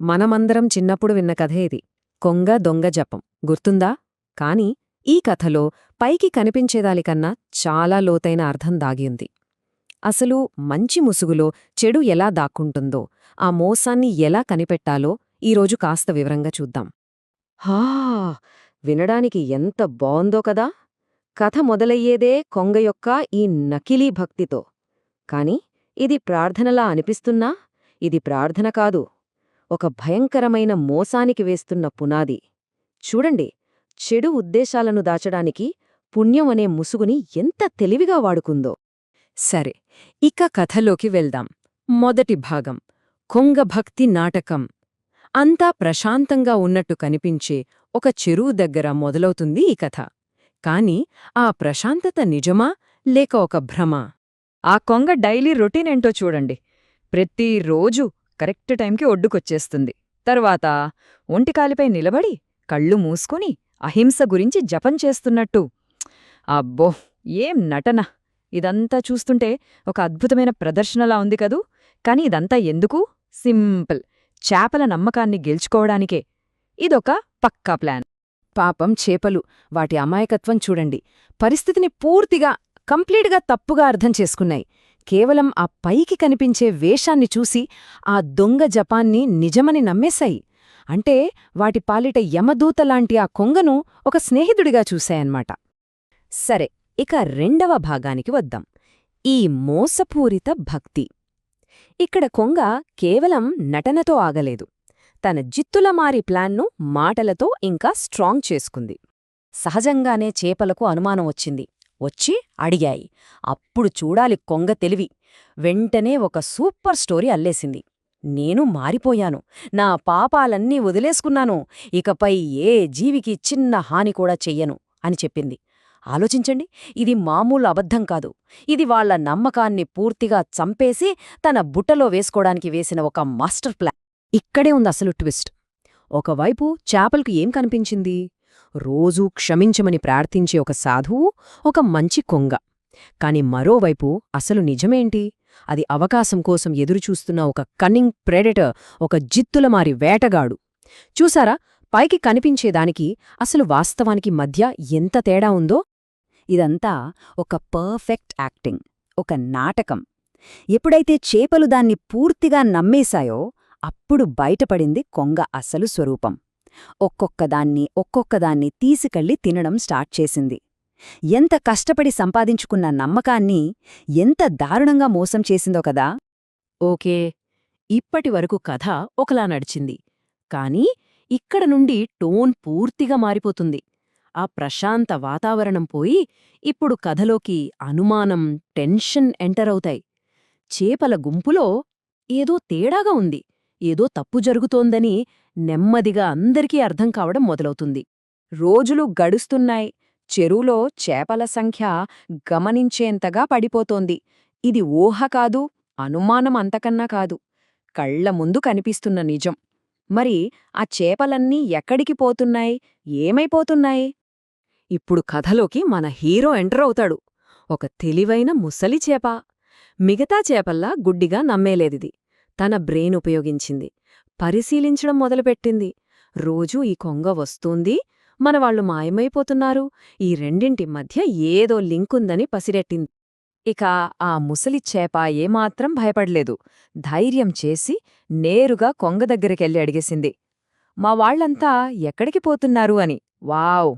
మనమందరం చిన్నప్పుడు విన్న కథే ఇది. కొంగ దొంగ జపం గుర్తుందా? కాని ఈ కథలో పైకి కనిపించేదానికన్నా చాలా లోతైన అర్థం దాగియుంది. అసలు మంచి ముసుగులో చెడు ఎలా దాక్కుంటుందో, ఆ మోసాన్ని ఎలా కనిపెట్టాలో ఈరోజు కాస్త వివరంగా చూద్దాం. హా! వినడానికి ఎంత బావుందో కదా! కథ మొదలయ్యేదే కొంగ యొక్క ఈ నకిలీ భక్తితో. కాని ఇది ప్రార్థనలా అనిపిస్తున్నా ఇది ప్రార్థన కాదు, ఒక భయంకరమైన మోసానికి వేస్తున్న పునాది. చూడండి, చెడు ఉద్దేశాలను దాచడానికి పుణ్యం అనే ముసుగుని ఎంత తెలివిగా వాడుకుందో. సరే, ఇక కథలోకి వెళ్దాం. మొదటి భాగం, కొంగ భక్తి నాటకం. అంతా ప్రశాంతంగా ఉన్నట్టు కనిపించే ఒక చెరువు దగ్గర మొదలవుతుంది ఈ కథ. కాని ఆ ప్రశాంతత నిజమా లేక ఒక భ్రమా? ఆ కొంగ డైలీ రొటీనేంటో చూడండి. ప్రతిరోజూ కరెక్ట్ టైంకి ఒడ్డుకొచ్చేస్తుంది. తర్వాత ఒంటికాలిపై నిలబడి కళ్ళు మూసుకుని అహింస గురించి జపం చేస్తున్నట్టు. అబ్బో, ఏం నటన! ఇదంతా చూస్తుంటే ఒక అద్భుతమైన ప్రదర్శనలా ఉంది కదూ. కాని ఇదంతా ఎందుకు? సింపుల్, చేపల నమ్మకాన్ని గెలుచుకోవడానికే. ఇదొక పక్కా ప్లాన్. పాపం చేపలు, వాటి అమాయకత్వం చూడండి. పరిస్థితిని పూర్తిగా కంప్లీట్గా తప్పుగా అర్థం చేసుకున్నాయి. కేవలం ఆ పైకి కనిపించే వేషాన్ని చూసి ఆ దొంగ జపాన్ని నిజమని నమ్మేశాయి. అంటే వాటి పాలిట యమదూతలాంటి ఆ కొంగను ఒక స్నేహితుడిగా చూశాయన్మాట. సరే, ఇక రెండవ భాగానికి వద్దాం. ఈ మోసపూరిత భక్తి. ఇక్కడ కొంగ కేవలం నటనతో ఆగలేదు. తన జిత్తులమారి ప్లాన్ను మాటలతో ఇంకా స్ట్రాంగ్ చేసుకుంది. సహజంగానే చేపలకు అనుమానం వచ్చింది. వచ్చి అడిగాయి. అప్పుడు చూడాలి కొంగ తెలివి. వెంటనే ఒక సూపర్ స్టోరీ అల్లేసింది. నేను మారిపోయాను, నా పాపాలన్నీ వదిలేసుకున్నాను, ఇకపై ఏ జీవికి చిన్న హాని కూడా చెయ్యను అని చెప్పింది. ఆలోచించండి, ఇది మామూలు అబద్ధం కాదు. ఇది వాళ్ల నమ్మకాన్ని పూర్తిగా చంపేసి తన బుట్టలో వేసుకోవడానికి వేసిన ఒక మాస్టర్ ప్లాన్. ఇక్కడే ఉంది అసలు ట్విస్ట్. ఒకవైపు చేపలకు ఏం కనిపించింది? రోజూ క్షమించమని ప్రార్థించే ఒక సాధువు, ఒక మంచి కొంగ. కాని మరోవైపు అసలు నిజమేంటి? అది అవకాశం కోసం ఎదురుచూస్తున్న ఒక కన్నింగ్ ప్రెడేటర్, ఒక జిత్తులమారి వేటగాడు. చూసారా, పైకి కనిపించేదానికి అసలు వాస్తవానికి మధ్య ఎంత తేడా ఉందో? ఇదంతా ఒక పర్ఫెక్ట్ యాక్టింగ్, ఒక నాటకం. ఎప్పుడైతే చేపలు దాన్ని పూర్తిగా నమ్మేశాయో అప్పుడు బయటపడింది కొంగ అసలు స్వరూపం. ఒక్కొక్కదాన్ని తీసుకెళ్లి తినడం స్టార్ట్ చేసింది. ఎంత కష్టపడి సంపాదించుకున్న నమ్మకాన్ని ఎంత దారుణంగా మోసం చేసిందో కదా. ఓకే, ఇప్పటివరకు కథ ఒకలా నడిచింది. కాని ఇక్కడ నుండి టోన్ పూర్తిగా మారిపోతుంది. ఆ ప్రశాంత వాతావరణం పోయి ఇప్పుడు కథలోకి అనుమానం, టెన్షన్ ఎంటరవుతాయి. చేపల గుంపులో ఏదో తేడాగా ఉంది, ఏదో తప్పు జరుగుతోందని నెమ్మదిగా అందరికీ అర్థం కావడం మొదలవుతుంది. రోజులు గడుస్తున్నాయి. చెరువులో చేపల సంఖ్య గమనించేంతగా పడిపోతోంది. ఇది ఊహ కాదు, అనుమానం అంతకన్నా కాదు, కళ్ల ముందు కనిపిస్తున్న నిజం. మరి ఆ చేపలన్నీ ఎక్కడికి పోతున్నాయి, ఏమైపోతున్నాయి? ఇప్పుడు కథలోకి మన హీరో ఎంటరవుతాడు. ఒక తెలివైన ముసలి చేప. మిగతా చేపల్లా గుడ్డిగా నమ్మేలేదిది. తన బ్రెయిన్ ఉపయోగించింది. పరిశీలించడం మొదలుపెట్టింది. రోజూ ఈ కొంగ వస్తూంది, మనవాళ్లు మాయమైపోతున్నారు, ఈ రెండింటి మధ్య ఏదో లింకుందని పసిరెట్టింది. ఇక ఆ ముసలి చేప ఏమాత్రం భయపడలేదు. ధైర్యం చేసి నేరుగా కొంగ దగ్గరికెళ్ళి అడిగేసింది, మా వాళ్లంతా ఎక్కడికి పోతున్నారు అని. వావ్!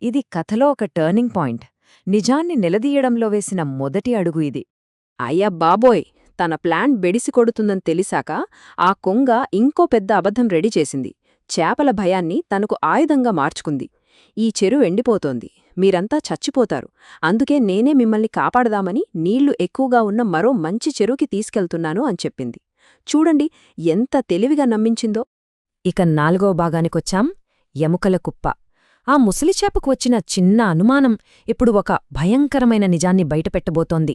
ఇది కథలో ఒక టర్నింగ్ పాయింట్. నిజాన్ని నిలదీయడంలో వేసిన మొదటి అడుగు ఇది. అయ్య బాబోయ్! తన ప్లాన్ బెడిసి కొడుతుందని తెలిసాక ఆ కొంగ ఇంకో పెద్ద అబద్ధం రెడీ చేసింది. చేపల భయాన్ని తనకు ఆయుధంగా మార్చుకుంది. ఈ చెరువు ఎండిపోతోంది, మీరంతా చచ్చిపోతారు, అందుకే నేనే మిమ్మల్ని కాపాడదామని నీళ్లు ఎక్కువగా ఉన్న మరో మంచి చెరువుకి తీసుకెళ్తున్నాను అని చెప్పింది. చూడండి ఎంత తెలివిగా నమ్మించిందో. ఇక నాలుగో భాగానికొచ్చాం, ఎముకల కుప్ప. ఆ ముసలిచేపకు వచ్చిన చిన్న అనుమానం ఇప్పుడు ఒక భయంకరమైన నిజాన్ని బయటపెట్టబోతోంది.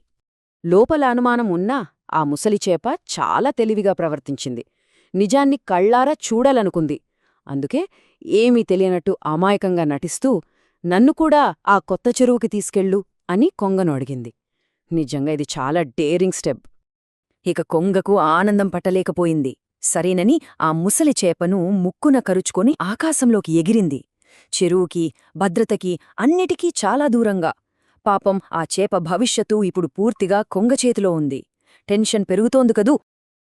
లోపల అనుమానం ఉన్నా ఆ ముసలిచేప చాలా తెలివిగా ప్రవర్తించింది. నిజాన్ని కళ్ళారా చూడాలనుకుంది. అందుకే ఏమీ తెలియనట్టు అమాయకంగా నటిస్తూ, నన్ను కూడా ఆ కొత్త చెరువుకి తీసుకెళ్ళు అని కొంగను అడిగింది. నిజంగా ఇది చాలా డేరింగ్ స్టెప్. ఇక కొంగకు ఆనందం పట్టలేకపోయింది. సరేనని ఆ ముసలి చేపను ముక్కున కరుచుకొని ఆకాశంలోకి ఎగిరింది. చెరువుకి, భద్రతకి, అన్నిటికీ చాలా దూరంగా. పాపం ఆ చేప భవిష్యత్తు ఇప్పుడు పూర్తిగా కొంగచేతిలో ఉంది. టెన్షన్ పెరుగుతోంది కదూ.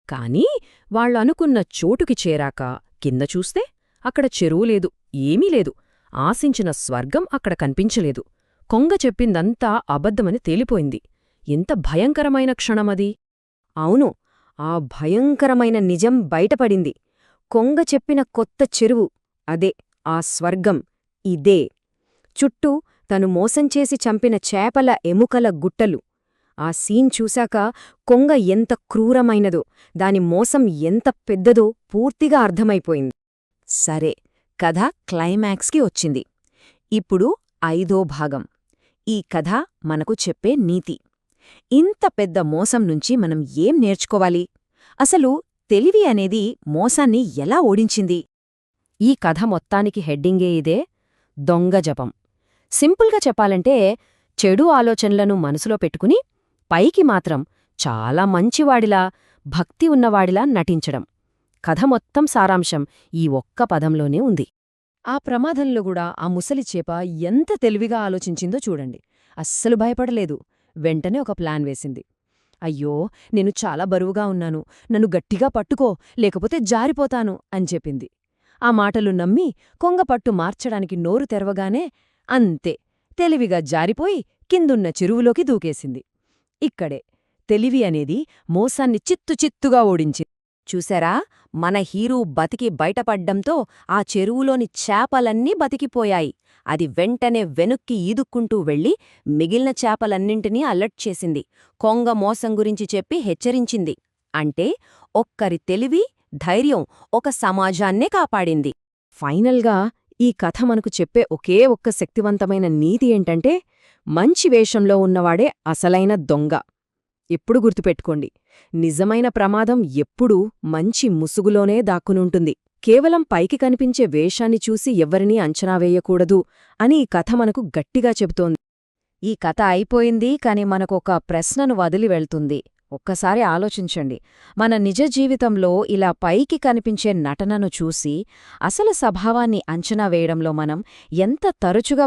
కాని వాళ్ళనుకున్న చోటుకి చేరాక కింద చూస్తే అక్కడ చెరువు లేదు, ఏమీ లేదు. ఆశించిన స్వర్గం అక్కడ కనిపించలేదు. కొంగ చెప్పిందంతా అబద్ధమని తేలిపోయింది. ఎంత భయంకరమైన క్షణమది! అవును, ఆ భయంకరమైన నిజం బయటపడింది. కొంగ చెప్పిన కొత్త చెరువు, అదే ఆ స్వర్గం, ఇదే. చుట్టూ తను మోసం చేసి చంపిన చేపల ఎముకల గుట్టలు. ఆ సీన్ చూశాక కొంగ ఎంత క్రూరమైనదో, దాని మోసం ఎంత పెద్దదో పూర్తిగా అర్థమైపోయింది. సరే, కథ క్లైమాక్స్కి వచ్చింది. ఇప్పుడు 5వ భాగం. ఈ కథ మనకు చెప్పే నీతి. ఇంత పెద్ద మోసం నుంచి మనం ఏం నేర్చుకోవాలి? అసలు తెలివి అనేది మోసాన్ని ఎలా ఓడించింది? ఈ కథ మొత్తానికి హెడ్డింగే ఇదే: దొంగ జపం. సింపుల్గా చెప్పాలంటే, చెడు ఆలోచనలను మనసులో పెట్టుకుని పైకి మాత్రం చాలా మంచివాడిలా, భక్తి ఉన్నవాడిలా నటించడం. కథ మొత్తం సారాంశం ఈ ఒక్క పదంలోనే ఉంది. ఆ ప్రమాదంలో కూడా ఆ ముసలి చేప ఎంత తెలివిగా ఆలోచించిందో చూడండి. అస్సలు భయపడలేదు. వెంటనే ఒక ప్లాన్ వేసింది. అయ్యో, నేను చాలా బరువుగా ఉన్నాను, నన్ను గట్టిగా పట్టుకో, లేకపోతే జారిపోతాను అని చెప్పింది. ఆ మాటలు నమ్మి కొంగ పట్టు మార్చడానికి నోరు తెరవగానే అంతే తెలివిగా జారిపోయి కిందున్న చెరువులోకి దూకేసింది. ఇక్కడే తెలివి అనేది మోసాన్ని చిత్తుచిత్తుగా ఓడించింది. చూశారా, మన హీరో బతికి బయటపడ్డంతో ఆ చెరువులోని చేపలన్నీ బతికిపోయాయి. అది వెంటనే వెనుక్కి ఈదుక్కుంటూ వెళ్లి మిగిలిన చేపలన్నింటినీ అలర్ట్ చేసింది. కొంగ మోసం గురించి చెప్పి హెచ్చరించింది. అంటే ఒక్కరి తెలివి, ధైర్యం ఒక సమాజాన్నే కాపాడింది. ఫైనల్గా ఈ కథ మనకు చెప్పే ఒకే ఒక్క శక్తివంతమైన నీతి ఏంటంటే, మంచి వేషంలో ఉన్నవాడే అసలైన దొంగ. ఎప్పుడు గుర్తుపెట్టుకోండి, నిజమైన ప్రమాదం ఎప్పుడూ మంచి ముసుగులోనే దాక్కునుంటుంది. కేవలం పైకి కనిపించే వేషాన్ని చూసి ఎవ్వరినీ అంచనా వేయకూడదు అని ఈ కథ మనకు గట్టిగా చెబుతోంది. ఈ కథ అయిపోయింది, కాని మనకొక ప్రశ్నను వదిలి వెళ్తుంది. ఒక్కసారి ఆలోచించండి, మన నిజ జీవితంలో ఇలా పైకి కనిపించే నటనను చూసి అసలు స్వభావాన్ని అంచనా వేయడంలో మనం ఎంత తరచుగా